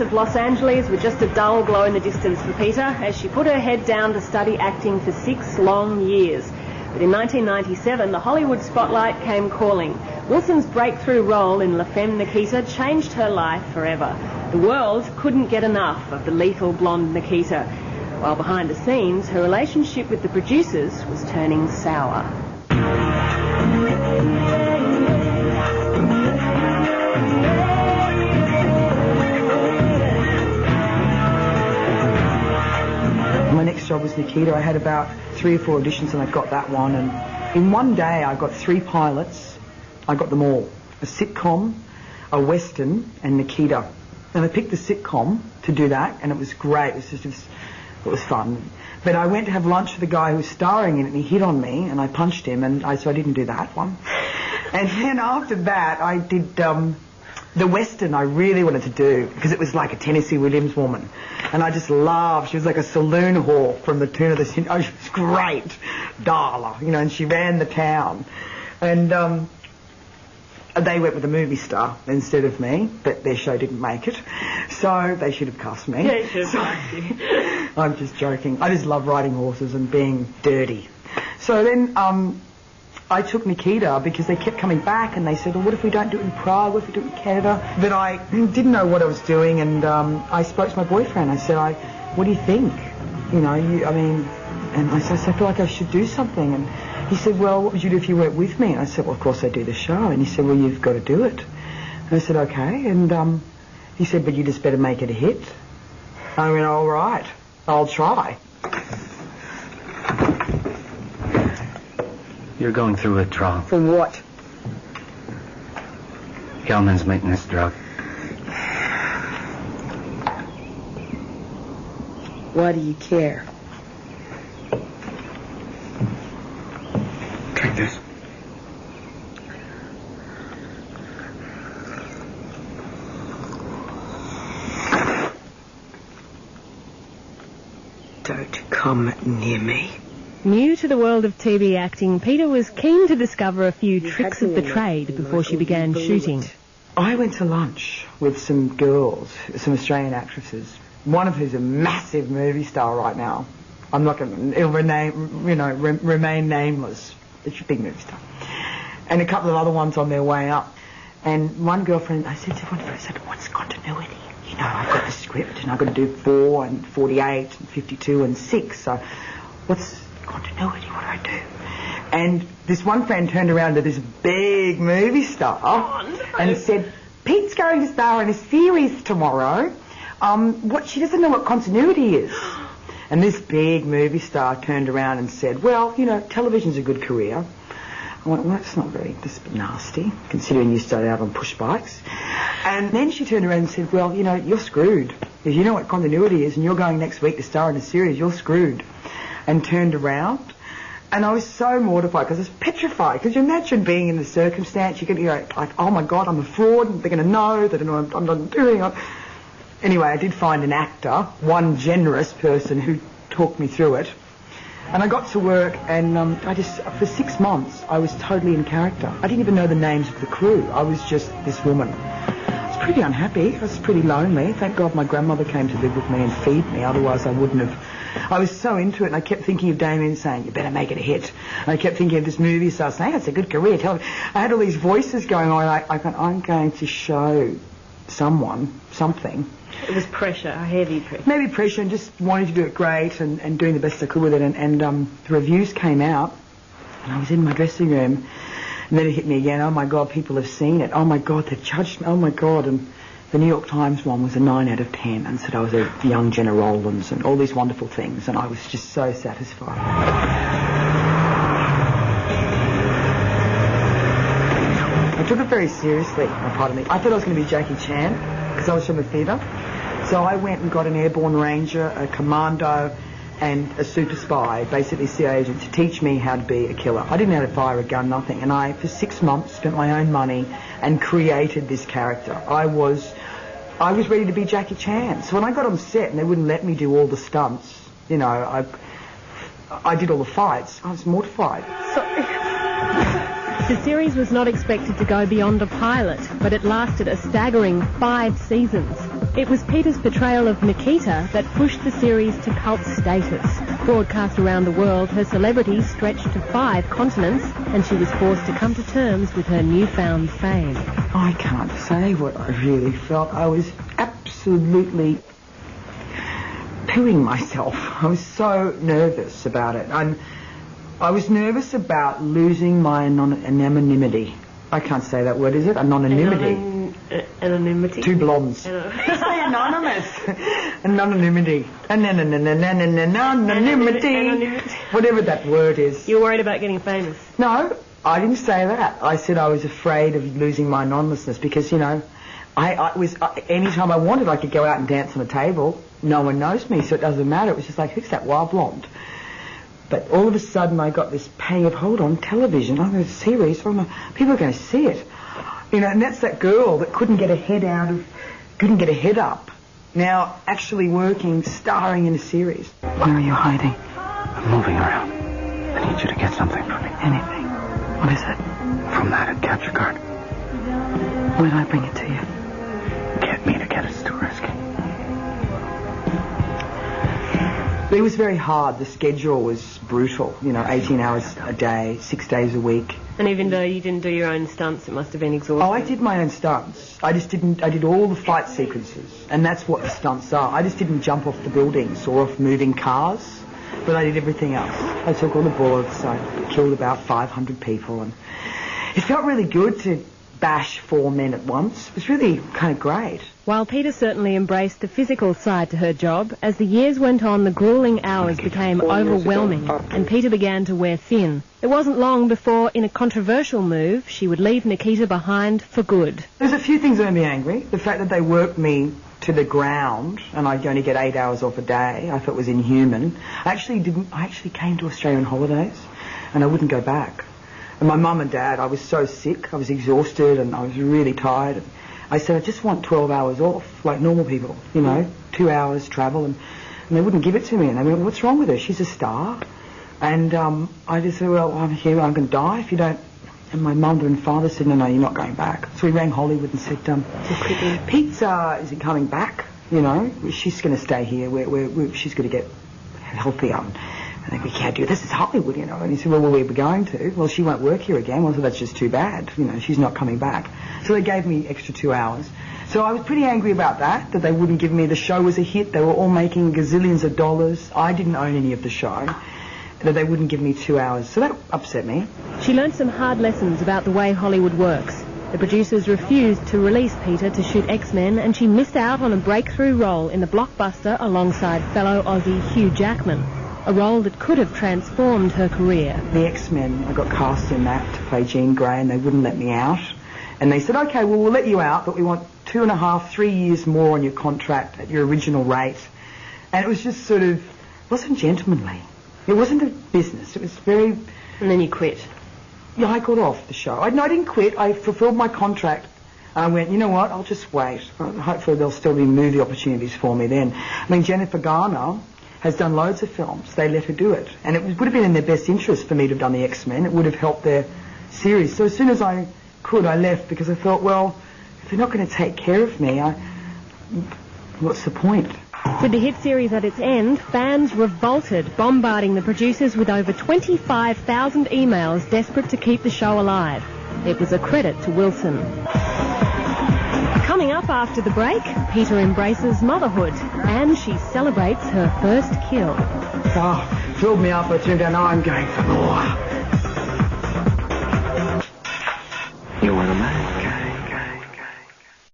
of Los Angeles were just a dull glow in the distance for Peta as she put her head down to study acting for 6 long years. But in 1997, the Hollywood spotlight came calling. Wilson's breakthrough role in La Femme Nikita changed her life forever. The world couldn't get enough of the lethal blonde Nikita, while behind the scenes, her relationship with the producers was turning sour. My next job was Nikita. I had about 3 or 4 auditions and I got that one. And in one day I got 3 pilots. I got them all. A sitcom, a western and Nikita. And I picked the sitcom to do that and it was great. It was fun. But I went to have lunch with the guy who was starring in it and he hit on me and I punched him so I didn't do that one. And then after that I did the western I really wanted to do because it was like a Tennessee Williams woman. And I just loved, she was like a saloon whore from the tune of the sin. Oh, she was great. Darla, and she ran the town. And they went with a movie star instead of me, but their show didn't make it. So they should have cast me. Yeah, should have. I'm just joking. I just love riding horses and being dirty. So then I took Nikita because they kept coming back and they said, well, what if we don't do it in Prague? What if we do it in Canada? But I didn't know what I was doing and I spoke to my boyfriend. I said, what do you think? And I said, I feel like I should do something. And he said, well, what would you do if you weren't with me? And I said, well, of course I'd do the show. And he said, well, you've got to do it. And I said, okay. And he said, but you just better make it a hit. I went, all right, I'll try. You're going through withdrawal. For what? Gelman's maintenance drug. Why do you care? Take this. Don't come near me. New to the world of TV acting, Peta was keen to discover a few tricks of the trade before she began shooting. I went to lunch with some girls, some Australian actresses, one of who's a massive movie star right now. I'm not going to, it'll remain nameless. It's a big movie star. And a couple of other ones on their way up. And one girlfriend, I said to one of them, I said, what's continuity? I've got the script and I've got to do 4 and 48 and 52 and 6. So what's continuity? What do I do? And this one friend turned around to this big movie star and said, Pete's going to star in a series tomorrow. She doesn't know what continuity is. And this big movie star turned around and said, well, television's a good career. I went, well, that's not very nasty, considering you started out on push bikes. And then she turned around and said, well, you're screwed. If you know what continuity is and you're going next week to star in a series, you're screwed. And turned around. And I was so mortified because I was petrified. Because you imagine being in the circumstance, you get like, oh my God, I'm a fraud. And they're going to know. They don't know what I'm not doing. Anyway, I did find an actor, one generous person who talked me through it. And I got to work and for 6 months, I was totally in character. I didn't even know the names of the crew. I was just this woman. I was pretty unhappy. I was pretty lonely. Thank God my grandmother came to live with me and feed me. Otherwise, I wouldn't have. I was so into it, and I kept thinking of Damien saying, you better make it a hit. And I kept thinking of this movie star saying, it's a good career. I had all these voices going on. I'm going to show someone something. It was pressure, a heavy pressure. Maybe pressure and just wanting to do it great and doing the best I could with it. And the reviews came out, and I was in my dressing room, and then it hit me again. Oh, my God, people have seen it. Oh, my God, they've judged me. Oh, my God. And the New York Times one was a 9 out of 10 and said I was a young Jenna Rollins and all these wonderful things. And I was just so satisfied. I took it very seriously, pardon me. I thought I was going to be Jackie Chan because I was from the theatre. So I went and got an airborne ranger, a commando, and a super spy, basically CIA agent, to teach me how to be a killer. I didn't know how to fire a gun, nothing. And I, for 6 months, spent my own money and created this character. I was ready to be Jackie Chan. So when I got on set and they wouldn't let me do all the stunts, I did all the fights. I was mortified. The series was not expected to go beyond a pilot, but it lasted a staggering 5 seasons. It was Peta's portrayal of Nikita that pushed the series to cult status. Broadcast around the world, her celebrity stretched to 5 continents, and she was forced to come to terms with her newfound fame. I can't say what I really felt. I was absolutely pooing myself. I was so nervous about it. I was nervous about losing my anonymity. I can't say that word, is it? Anonymity. Anonymity? 2 blondes. Say anonymous. Anonymity. Anonymity. Whatever that word is. You're worried about getting famous? No, I didn't say that. I said I was afraid of losing my anonymousness because, you know, anytime I wanted, I could go out and dance on a table. No one knows me, so it doesn't matter. It was just like, who's that wild blonde? But all of a sudden, I got this pang of, hold on, television, I'm going to series, people are going to see it. You know, and that's that girl that couldn't get her head up. Now, actually working, starring in a series. Where are you hiding? I'm moving around. I need you to get something for me. Anything. What is it? From that capture card. When did I bring it to you? Get me to get us to rescue. It was very hard. The schedule was brutal. You know, 18 hours a day, 6 days a week. And even though you didn't do your own stunts, it must have been exhausting. Oh, I did my own stunts. I did all the fight sequences. And that's what the stunts are. I just didn't jump off the buildings or off moving cars. But I did everything else. I took all the bullets. I killed about 500 people. And it felt really good to bash 4 men at once. It was really kind of great. While Peta certainly embraced the physical side to her job, as the years went on, the grueling hours became overwhelming, and Peta began to wear thin. It wasn't long before, in a controversial move, she would leave Nikita behind for good. There's a few things that made me angry. The fact that they worked me to the ground, and I'd only get 8 hours off a day, I thought was inhuman. I actually came to Australia on holidays, and I wouldn't go back. And my mum and dad, I was so sick, I was exhausted, and I was really tired. I said, I just want 12 hours off, like normal people, you know, 2 hours travel, and they wouldn't give it to me. And they went, what's wrong with her? She's a star. And I just said, well, I'm here, I'm going to die if you don't. And my mother and father said, no, you're not going back. So we rang Hollywood and said, Pizza isn't coming back, you know, she's going to stay here, she's going to get healthier. I think we can't do this. It's Hollywood, you know. And he said, well, where are we going to? Well, she won't work here again. Well, so that's just too bad. You know, she's not coming back. So they gave me extra 2 hours. So I was pretty angry about that they wouldn't give me. The show was a hit. They were all making gazillions of dollars. I didn't own any of the show. That they wouldn't give me 2 hours. So that upset me. She learned some hard lessons about the way Hollywood works. The producers refused to release Peta to shoot X-Men, and she missed out on a breakthrough role in the blockbuster alongside fellow Aussie Hugh Jackman. A role that could have transformed her career. The X-Men, I got cast in that to play Jean Grey, and they wouldn't let me out. And they said, okay, well, we'll let you out, but we want 2.5, 3 years more on your contract at your original rate. And it was just sort of, it wasn't gentlemanly. It wasn't a business. It was very... And then you quit. Yeah, I got off the show. I didn't quit. I fulfilled my contract. And I went, you know what, I'll just wait. Hopefully there'll still be movie opportunities for me then. I mean, Jennifer Garner has done loads of films. They let her do it. And it would have been in their best interest for me to have done the X-Men. It would have helped their series. So as soon as I could, I left because I thought, well, if they're not going to take care of me, what's the point? With the hit series at its end, fans revolted, bombarding the producers with over 25,000 emails desperate to keep the show alive. It was a credit to Wilson. Coming up after the break, Peta embraces motherhood and she celebrates her first kill. Oh, filled me up. I turned down, I'm going for more.